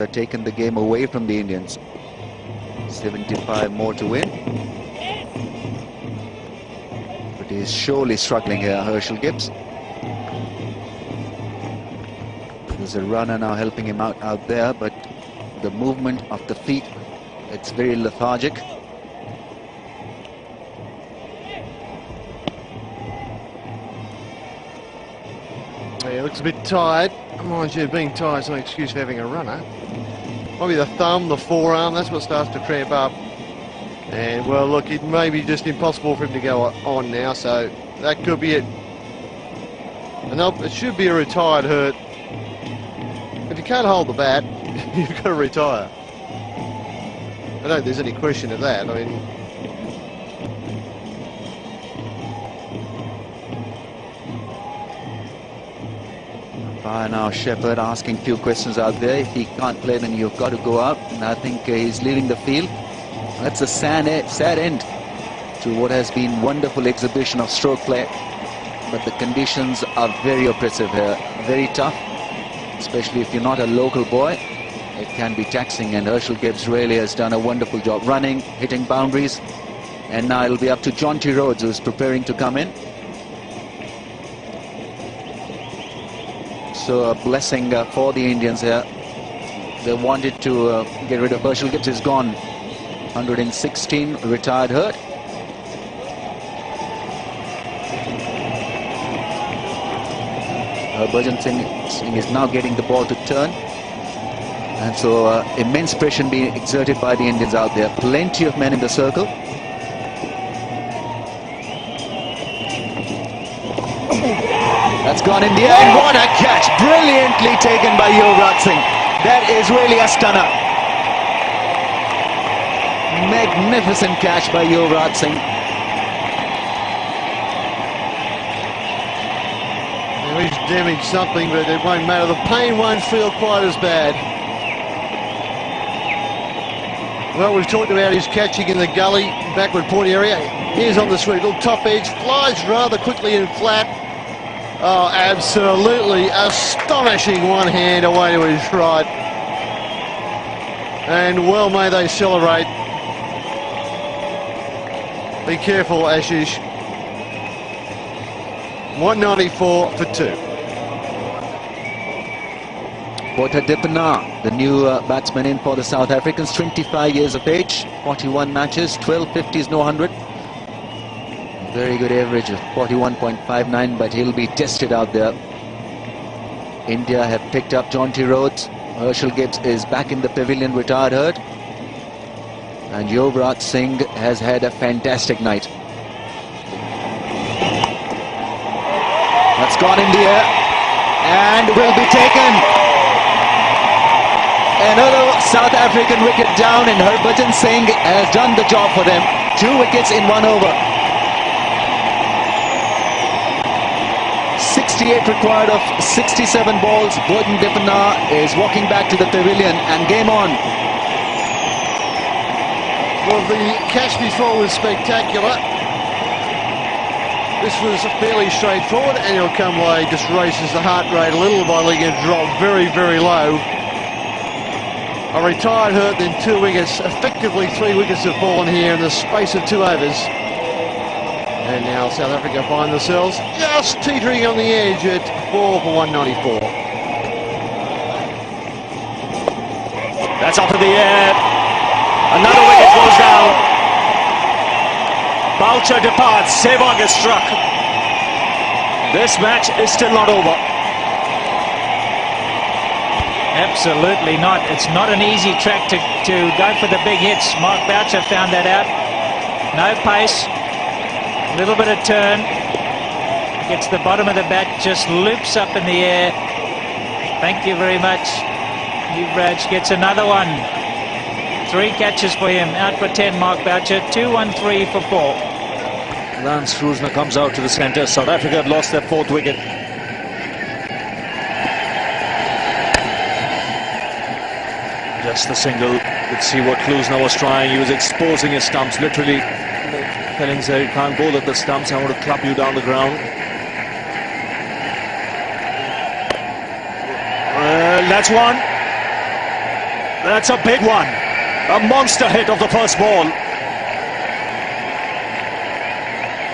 taken the game away from the Indians. 75 more to win. But he's surely struggling here, Herschelle Gibbs. There's a runner now helping him out there, but the movement of the feet, it's very lethargic. Yeah, looks a bit tired. Mind you, being tired is no excuse for having a runner. Probably the thumb, the forearm, that's what starts to cramp up. And, well, look, it may be just impossible for him to go on now, so that could be it. And it should be a retired hurt. If you can't hold the bat, you've got to retire. I don't think there's any question of that. I mean, By now, Shepherd asking a few questions out there. If he can't play, then you've got to go out. And I think he's leaving the field. That's a sad end to what has been wonderful exhibition of stroke play. But the conditions are very oppressive here, very tough. Especially if you're not a local boy, it can be taxing. And Herschelle Gibbs really has done a wonderful job running, hitting boundaries. And now it'll be up to Jonty Rhodes, who's preparing to come in. So a blessing for the Indians here. They wanted to get rid of Herschelle Gibbs. He's gone. 116, retired hurt. Harbhajan Singh is now getting the ball to turn. And so immense pressure being exerted by the Indians out there. Plenty of men in the circle. That's gone in the air, and what a catch! Brilliantly taken by Yuvraj Singh. That is really a stunner. Magnificent catch by Yuvraj Singh. he's damaged something, but it won't matter. The pain won't feel quite as bad. Well, we've talked about his catching in the gully, backward point area. Here's on the sweep, little top edge, flies rather quickly and flat. Oh, absolutely astonishing one hand away to his right. And well may they celebrate. Be careful, Ashish. 194 for 2. Botha Dipana, the new batsman in for the South Africans, 25 years of age, 41 matches, 12 50s, no 100. Very good average of 41.59, but he'll be tested out there. India have picked up Jonty Rhodes. Herschelle Gibbs is back in the pavilion, retired hurt. And Yuvraj Singh has had a fantastic night. That's gone in the air and will be taken. Another South African wicket down, and Harbhajan Singh has done the job for them. 2 wickets in 1 over. 68 required of 67 balls. Botha Dipana is walking back to the pavilion, and game on. Well, the catch before was spectacular. This was fairly straightforward, and Kamble just races the heart rate a little by letting it drop very, very low. A retired hurt, then 2 wickets. Effectively 3 wickets have fallen here in the space of 2 overs. And now South Africa find themselves just teetering on the edge at 4 for 194. That's up in the air. Another wicket goes down. Boucher departs. Sehwag is struck. This match is still not over. Absolutely not. It's not an easy track to go for the big hits. Mark Boucher found that out. No pace. A little bit of turn. Gets the bottom of the bat, just loops up in the air. Thank you very much. Yuvraj gets another one. 3 catches for him. Out for 10, Mark Boucher. 2-1-3 for 4. Lance Roosner comes out to the centre. South Africa had lost their 4th wicket. Just the single. Let's see what Klusener was trying. He was exposing his stumps, literally telling Zaid, you can't bowl at the stumps, I want to club you down the ground. That's one. That's a big one. A monster hit of the first ball.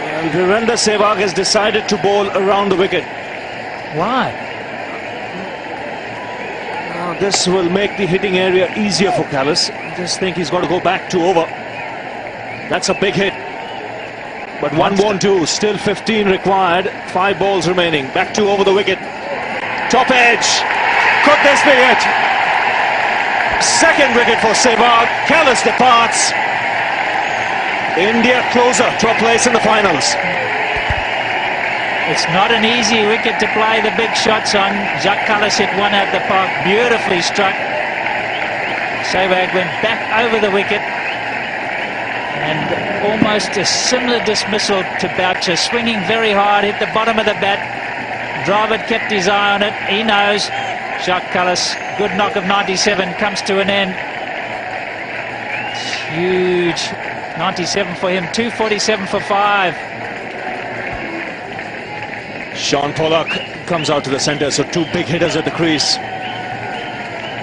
And Virender Sehwag has decided to bowl around the wicket. Why? Now this will make the hitting area easier for Kallis. I just think he's got to go back to over. That's a big hit. But one won't do. Still 15 required. 5 balls remaining. Back to over the wicket. Top edge. Could this be it? Second wicket for Sehwag. Kallis departs. India closer to a place in the finals. It's not an easy wicket to play the big shots on. Jacques Kallis hit one out the park, beautifully struck. Sehwag went back over the wicket, and almost a similar dismissal to Boucher, swinging very hard, hit the bottom of the bat. Dravid kept his eye on it. He knows. Jacques Kallis, good knock of 97, comes to an end. Huge 97 for him, 247 for 5. Sean Pollock comes out to the centre, so 2 big hitters at the crease.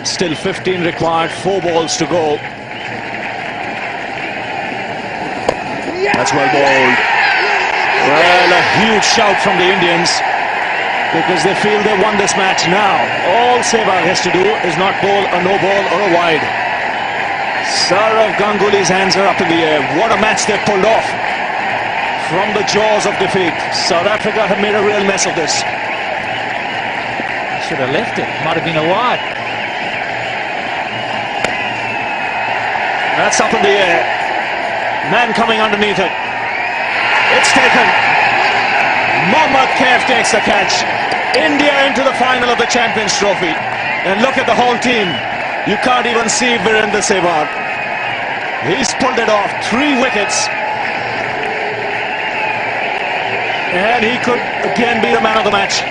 Still 15 required, 4 balls to go. That's well bowled. Well, a huge shout from the Indians, because they feel they won this match now. All Sehwag has to do is not bowl a no ball or a wide. Sourav Ganguly's hands are up in the air. What a match they've pulled off. From the jaws of defeat, South Africa have made a real mess of this. Should have left it. Might have been a wide. That's up in the air. Man coming underneath it. It's taken. Mohammad Kaif takes the catch. India into the final of the Champions Trophy. And look at the whole team. You can't even see Virender Sehwag. He's pulled it off. 3 wickets. And he could again be the man of the match.